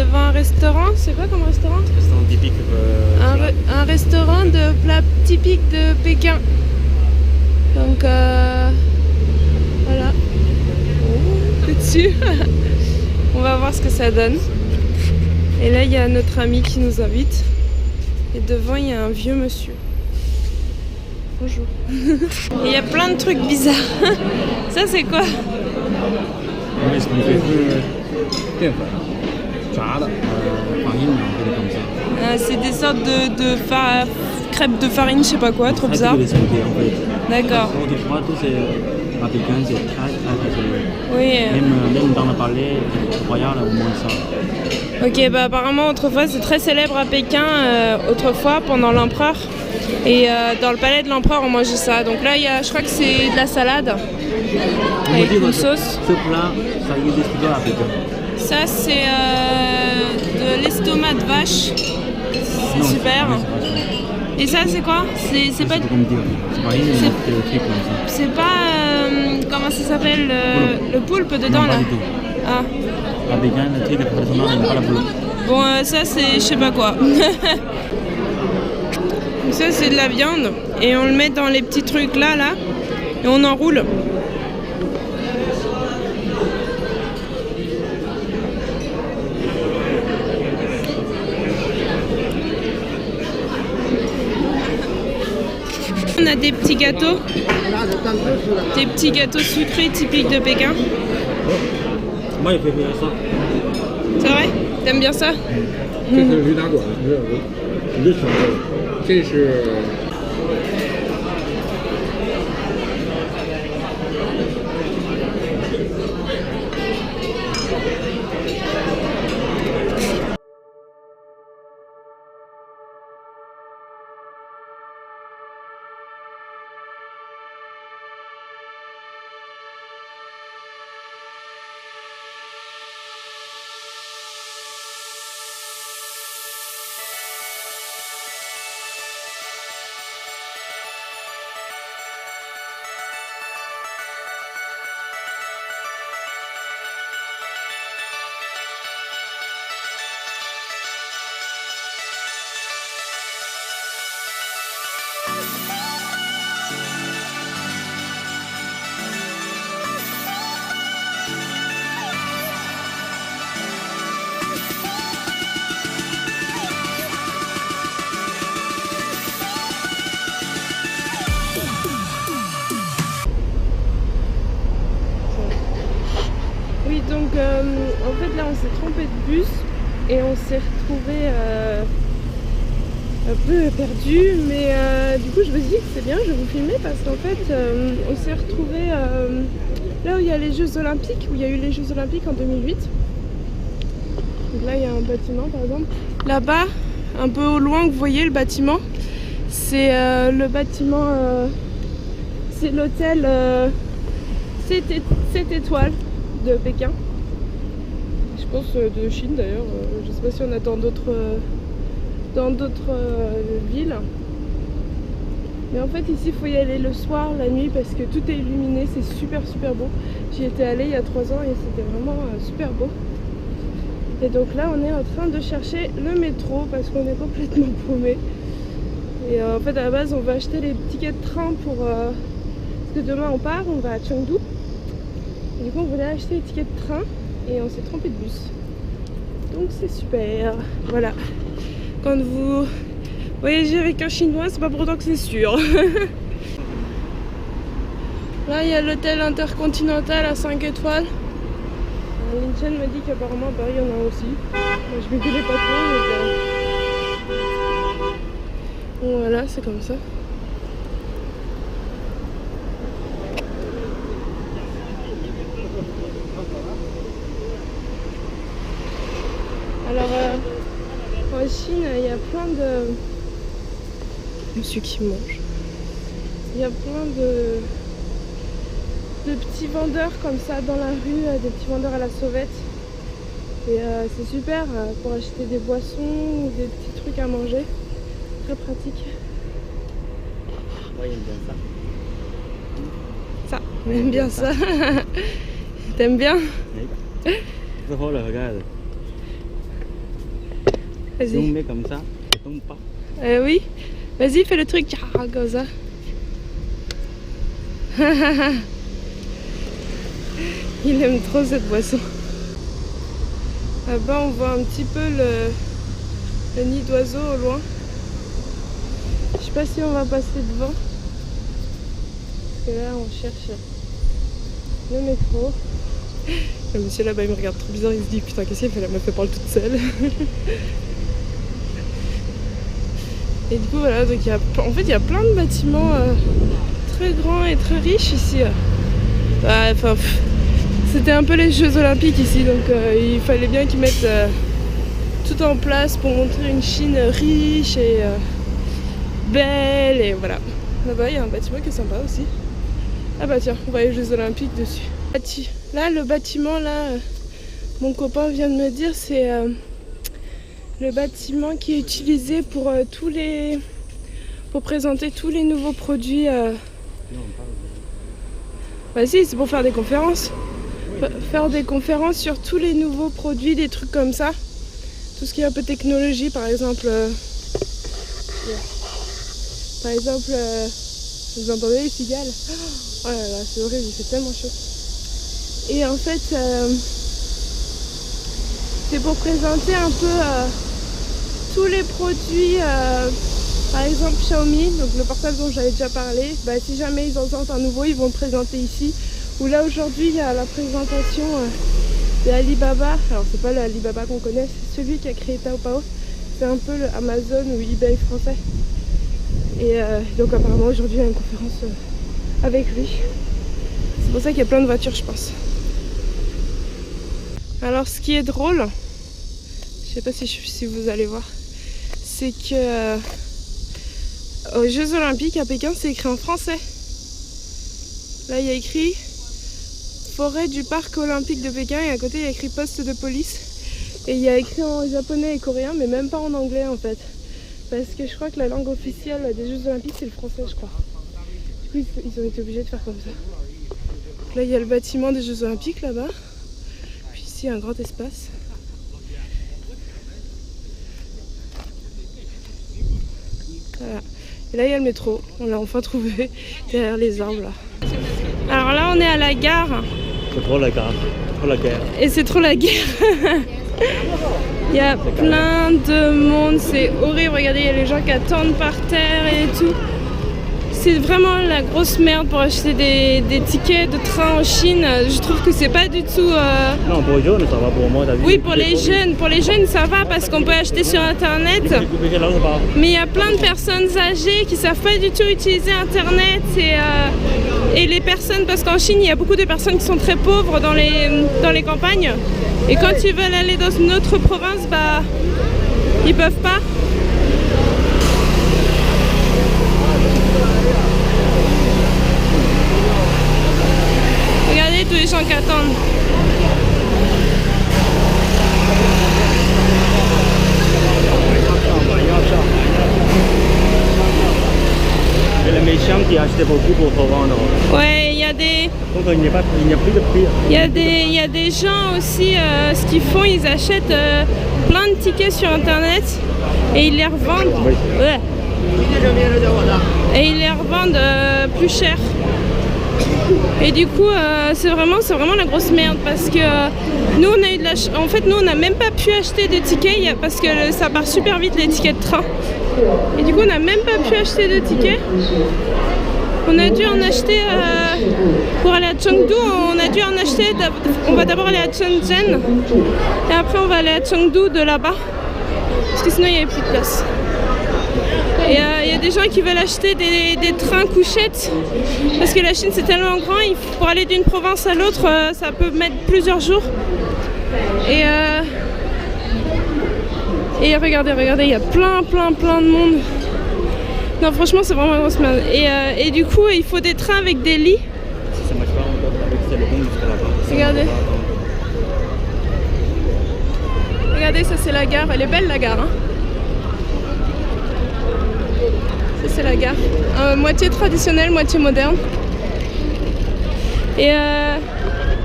devant un restaurant. C'est quoi comme restaurant? Restaurant typique. Un restaurant de plats typiques de Pékin. Donc voilà. Oh, t'es dessus. On va voir ce que ça donne. Et là il y a notre ami qui nous invite. Et devant il y a un vieux monsieur. Bonjour. Et il y a plein de trucs bizarres. Ça c'est quoi? C'est des sortes de crêpes de farine, je sais pas quoi, trop bizarre. D'accord. À Pékin, c'est très Oui. Même dans le palais royal, au moins ça. Ok, bah apparemment autrefois c'est très célèbre à Pékin, autrefois pendant l'empereur. Et dans le palais de l'empereur on mangeait ça. Donc là je crois que c'est de la salade avec une sauce. Ce plat, ça existe pas à Pékin. Ça c'est de l'estomac de vache. C'est super. Et ça c'est quoi? C'est pas. C'est pas comment ça s'appelle le poulpe dedans là? Ah. À Pékin, le truc traditionnel n'est pas la poulpe. Bon ça c'est je sais pas quoi. Donc ça c'est de la viande et on le met dans les petits trucs là et on enroule. On a des petits gâteaux sucrés typiques de Pékin. Moi, il fait ça. C'est vrai? T'aimes bien ça? Oui, donc en fait là on s'est trompé de bus et on s'est retrouvé un peu perdu, mais du coup je me suis dit que c'est bien, je vais vous filmer parce qu'en fait on s'est retrouvé là où il y a les Jeux Olympiques, où il y a eu les Jeux Olympiques en 2008. Donc là il y a un bâtiment par exemple. Là-bas, un peu au loin, vous voyez le bâtiment, c'est le bâtiment, c'est l'hôtel 7 étoiles de Pékin. Je pense de Chine d'ailleurs, je sais pas si on attend dans d'autres villes. Mais en fait ici il faut y aller le soir, la nuit, parce que tout est illuminé, c'est super beau. J'y étais allée il y a 3 ans et c'était vraiment super beau. Et donc là on est en train de chercher le métro parce qu'on est complètement paumé. Et en fait à la base on va acheter les tickets de train pour parce que demain on part, on va à Chengdu. Et du coup on voulait acheter les tickets de train et on s'est trompé de bus. Donc c'est super. Voilà. Quand vous voyagez avec un chinois, c'est pas pour autant que c'est sûr. Là il y a l'hôtel intercontinental à 5 étoiles. Lin Chen m'a dit qu'apparemment à Paris il y en a aussi. Moi je ne connais pas trop. Donc, voilà, c'est comme ça. Alors en Chine il y a plein de... Monsieur qui mange. Il y a plein de petits vendeurs comme ça dans la rue, des petits vendeurs à la sauvette. Et c'est super pour acheter des boissons ou des petits trucs à manger. Très pratique. Moi j'aime bien ça. Ça, on aime bien ça. T'aimes bien? Rất là regarde. Si on Vas-y. met comme ça, ça tombe pas. Oui. Vas-y, fais le truc. Comme ça. Il aime trop cette boisson. Là-bas, on voit un petit peu le nid d'oiseaux au loin. Je sais pas si on va passer devant. Parce que là, on cherche le métro. Le monsieur là-bas, il me regarde trop bizarre. Il se dit putain, qu'est-ce qu'elle fait? La meuf, elle parle toute seule. Et du coup, voilà. Donc, en fait, il y a plein de bâtiments très grands et très riches ici. Enfin, c'était un peu les Jeux Olympiques ici. Donc, il fallait bien qu'ils mettent tout en place pour montrer une Chine riche et belle. Et voilà. Là-bas, il y a un bâtiment qui est sympa aussi. Ah bah tiens, on voit les Jeux Olympiques dessus. Là, le bâtiment, là, mon copain vient de me dire, c'est le bâtiment qui est utilisé pour pour présenter tous les nouveaux produits. Bah si, c'est pour faire des conférences. Faire des conférences sur tous les nouveaux produits, des trucs comme ça. Tout ce qui est un peu technologie, par exemple. Vous entendez les cigales? Oh là là, c'est horrible, il fait tellement chaud. Et en fait, c'est pour présenter un peu tous les produits, par exemple Xiaomi, donc le portable dont j'avais déjà parlé. Bah, si jamais ils en sortent un nouveau, ils vont le présenter ici. Ou là aujourd'hui, il y a la présentation de Alibaba. Alors c'est pas le Alibaba qu'on connaît, c'est celui qui a créé Taobao. C'est un peu le Amazon ou eBay français. Et donc apparemment aujourd'hui il y a une conférence avec lui. C'est pour ça qu'il y a plein de voitures, je pense. Alors ce qui est drôle, je sais pas si vous allez voir, c'est que aux Jeux Olympiques à Pékin, c'est écrit en français. Là il y a écrit forêt du parc olympique de Pékin et à côté il y a écrit poste de police. Et il y a écrit en japonais et coréen, mais même pas en anglais en fait. Parce que je crois que la langue officielle des Jeux Olympiques c'est le français, je crois. Du coup ils ont été obligés de faire comme ça. Donc là il y a le bâtiment des Jeux Olympiques là-bas. Puis ici un grand espace. Voilà. Et là il y a le métro, on l'a enfin trouvé derrière les arbres là. Alors là on est à la gare. C'est trop la gare, trop la guerre. Et c'est trop la guerre. Il y a plein de monde, c'est horrible. Regardez, il y a les gens qui attendent par terre et tout. C'est vraiment la grosse merde pour acheter des tickets de train en Chine. Je trouve que c'est pas du tout... Non, pour les jeunes, ça va pour moi. Oui, pour les jeunes, ça va parce qu'on peut acheter sur Internet. Mais il y a plein de personnes âgées qui savent pas du tout utiliser Internet. Et les personnes, parce qu'en Chine, il y a beaucoup de personnes qui sont très pauvres dans les campagnes. Et quand ils veulent aller dans une autre province, bah, ils peuvent pas. Regardez tous les gens qui attendent. Et les méchants qui achètent beaucoup pour revendre. Ouais, il y a des... Donc il n'y a plus de prix. Il y a des gens aussi, ce qu'ils font, ils achètent plein de tickets sur Internet et ils les revendent. Oui. Ouais. Et ils les revendent plus cher. Et du coup, c'est vraiment la grosse merde parce que nous, on a eu de la en fait, nous, on n'a même pas pu acheter de tickets parce que ça part super vite les tickets de train. Et du coup, on n'a même pas pu acheter de tickets. On a dû en acheter pour aller à Chengdu. On va d'abord aller à Shenzhen et après on va aller à Chengdu de là-bas parce que sinon il n'y avait plus de place. Et il y a des gens qui veulent acheter des trains couchettes parce que la Chine c'est tellement grand, pour aller d'une province à l'autre ça peut mettre plusieurs jours. Et regardez, il y a plein de monde. Non, franchement, c'est vraiment une grosse merde. Et du coup, il faut des trains avec des lits. Si ça marche pas, on doit avec le bon jusqu'à là-bas. Regardez. Regardez, ça c'est la gare. Elle est belle la gare. Hein, ça c'est la gare. Moitié traditionnelle, moitié moderne. Et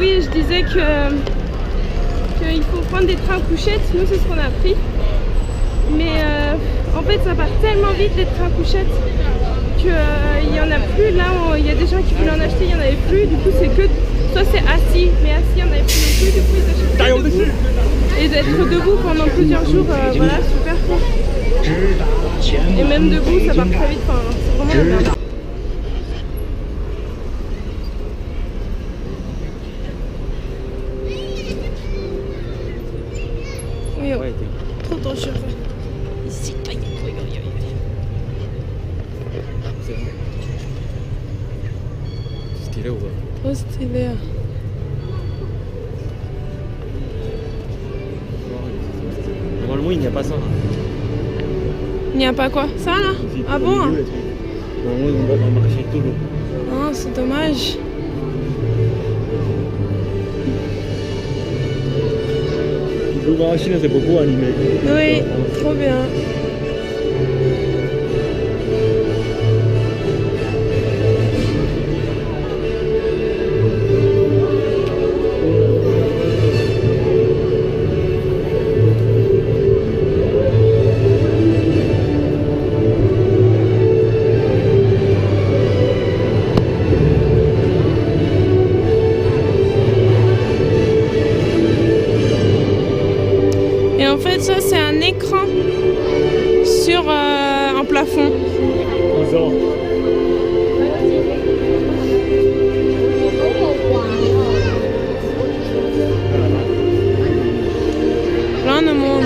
oui, je disais qu'il faut prendre des trains couchettes. Nous, c'est ce qu'on a pris. Mais en fait ça part tellement vite les trains couchettes qu'il n'y en a plus. Là il y a des gens qui voulaient en acheter, il n'y en avait plus. Du coup c'est que, soit c'est assis, mais assis il n'y en avait plus non plus. Du coup ils achètent que debout. Et d'être debout pendant plusieurs jours, voilà, super cool. Et même debout ça part très vite, enfin, c'est vraiment la merde. Oui, ouais. Trop dangereux. Ici, aïe, aïe, aïe, aïe. C'est stylé ou pas? Trop stylé. Normalement, il n'y a pas ça. Il n'y a pas quoi? Ça là? Ah bon? Normalement, on va marcher tout l'eau. Ah, c'est dommage. La Chine, c'est beaucoup animé. Oui, trop bien. Et en fait, ça, c'est un écran sur un plafond. Plein de monde.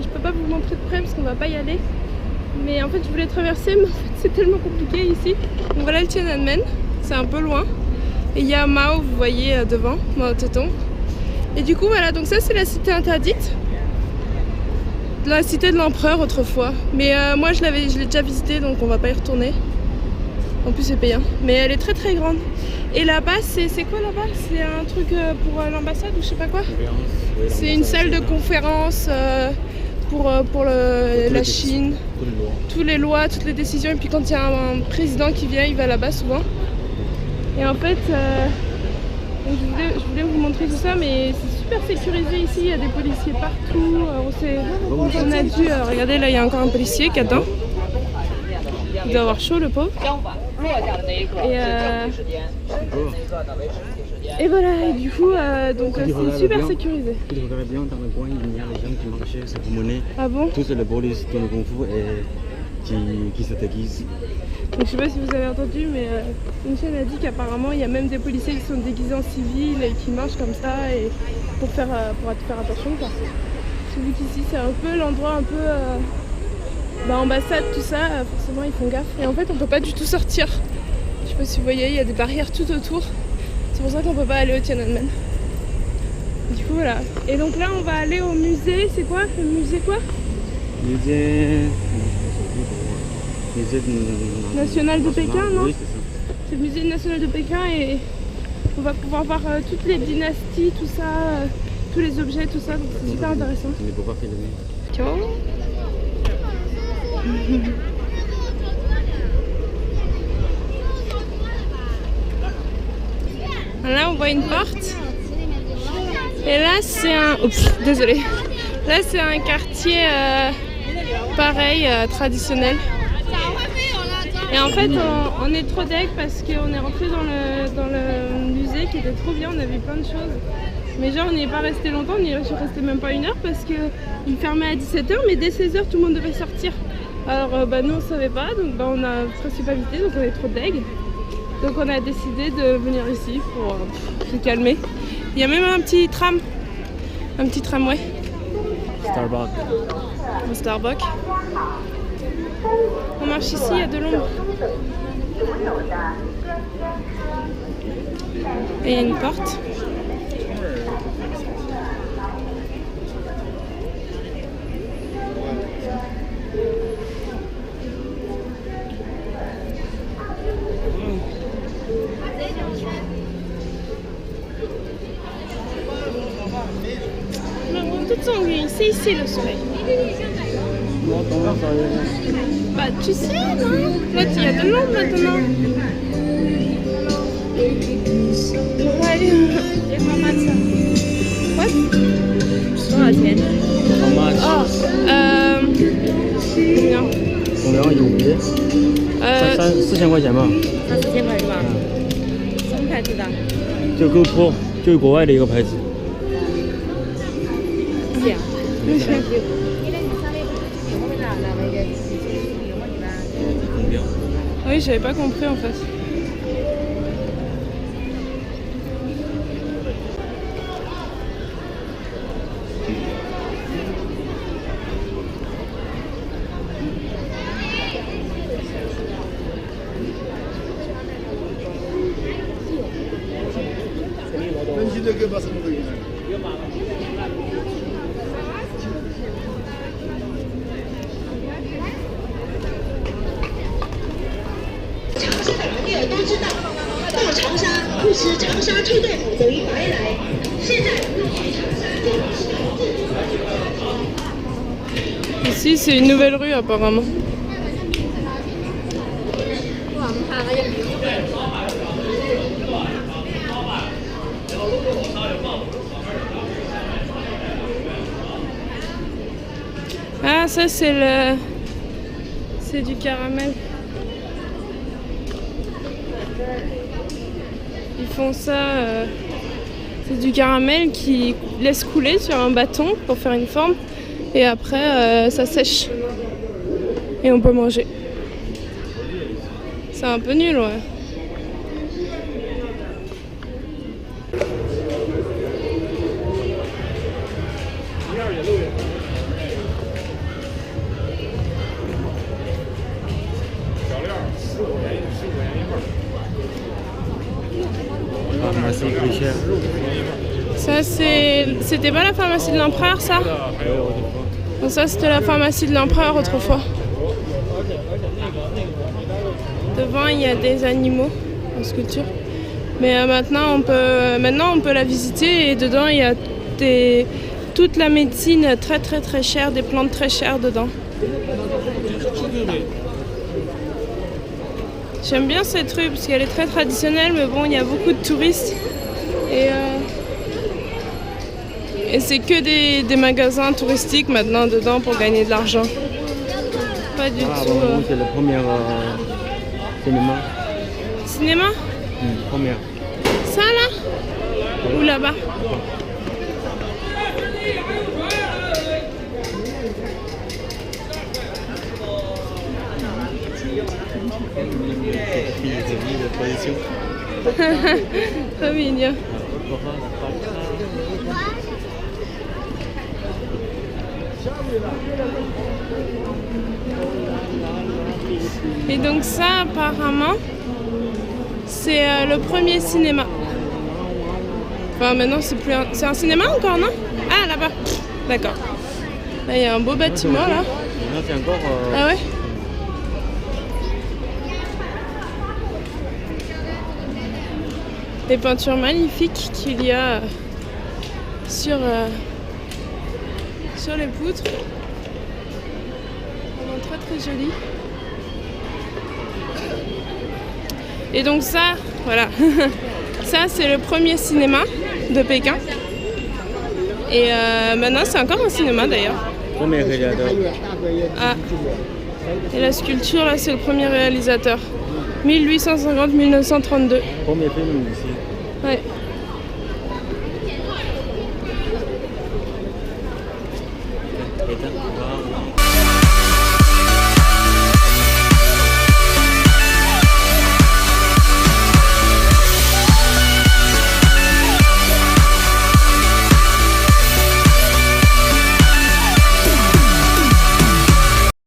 Je peux pas vous montrer de près parce qu'on va pas y aller. Mais en fait je voulais traverser, mais en fait c'est tellement compliqué ici. Donc voilà le Tiananmen, c'est un peu loin. Et il y a Mao, vous voyez devant, Mao Zedong. Et du coup voilà, donc ça c'est la cité interdite. La cité de l'empereur autrefois. Mais moi je l'ai déjà visitée, donc on va pas y retourner. En plus c'est payant. Mais elle est très très grande. Et là-bas, c'est quoi là-bas? C'est un truc pour l'ambassade ou je sais pas quoi? C'est une salle de conférence pour la Chine. Toutes les lois, toutes les décisions. Et puis quand il y a un président qui vient, il va là-bas souvent. Et en fait, donc je voulais vous montrer tout ça, mais c'est super sécurisé ici. Il y a des policiers partout. On a dû... regardez, là, il y a encore un policier qui attend. Il doit avoir chaud, le pauvre. Et voilà, et du coup, donc c'est super sécurisé. Tu regardes bien dans le coin, il y a les gens qui marchaient, se promenaient. Ah bon? Tous les polices qui nous confondent et qui se déguisent. Donc, je sais pas si vous avez entendu, mais une chaîne a dit qu'apparemment il y a même des policiers qui sont déguisés en civil et qui marchent comme ça et pour faire attention quoi. Celui qu'ici c'est un peu l'endroit un peu ambassade, tout ça, forcément ils font gaffe. Et en fait on peut pas du tout sortir. Je sais pas si vous voyez, il y a des barrières tout autour. C'est pour ça qu'on peut pas aller au Tiananmen. Du coup voilà. Et donc là on va aller au musée, c'est quoi? Le musée quoi? Musée national de Pékin, non? Oui, c'est ça. C'est le musée national de Pékin et on va pouvoir voir toutes les dynasties, tout ça, tous les objets, tout ça, donc c'est super intéressant. Tu ne peux pas filmer. Ciao. Là on voit une porte et là c'est un... Oups, désolé. Là c'est un quartier pareil, traditionnel. Et en fait on est trop deg parce qu'on est rentré dans le musée qui était trop bien, on a vu plein de choses. Mais genre on n'y est pas resté longtemps, on n'y est resté même pas 1 heure parce qu'il fermait à 17 h, mais dès 16 h tout le monde devait sortir. Alors nous on savait pas, donc on a presque pas visité, donc on est trop deg. Donc on a décidé de venir ici pour se calmer. Il y a même un petit tramway. Starbucks. Un Starbucks. On marche ici, il y a de l'ombre. Et il y a une porte. Toutes sont gris. C'est ici le soleil. Bah tu sais, non? Là il y a de l'ombre maintenant. Ouais. What? 多少钱？ Oh, combien? 我要有别，4000块钱吧， 4000块是吧？什么牌子的？就 GoPro，就是国外的一个牌子。是啊。Oui, j'avais pas compris en fait. Ici, c'est une nouvelle rue apparemment. Ah, ça c'est du caramel. Ils font ça, c'est du caramel qui laisse couler sur un bâton pour faire une forme et après ça sèche et on peut manger. C'est un peu nul, ouais. Ça c'était pas la pharmacie de l'empereur ça? Donc ça c'était la pharmacie de l'empereur autrefois. Devant il y a des animaux en sculpture. Mais maintenant on peut la visiter et dedans il y a toute la médecine très chère, des plantes très chères dedans. J'aime bien cette rue parce qu'elle est très traditionnelle mais bon il y a beaucoup de touristes et c'est que des magasins touristiques maintenant dedans pour gagner de l'argent. Pas du tout. C'est le premier cinéma. Cinéma? Premier. Ça là? Ou là-bas? Trop mignon. Et donc ça apparemment c'est le premier cinéma. Enfin maintenant c'est plus un... C'est un cinéma encore non? Ah là-bas. D'accord. Là il y a un beau bâtiment là. Là c'est encore... Ah ouais? Les peintures magnifiques qu'il y a sur les poutres. Vraiment très joli. Et donc ça, voilà. Ça c'est le premier cinéma de Pékin. Et maintenant c'est encore un cinéma d'ailleurs. Premier réalisateur. Ah. Et la sculpture là c'est le premier réalisateur. 1850-1932. Premier film ici. Ouais.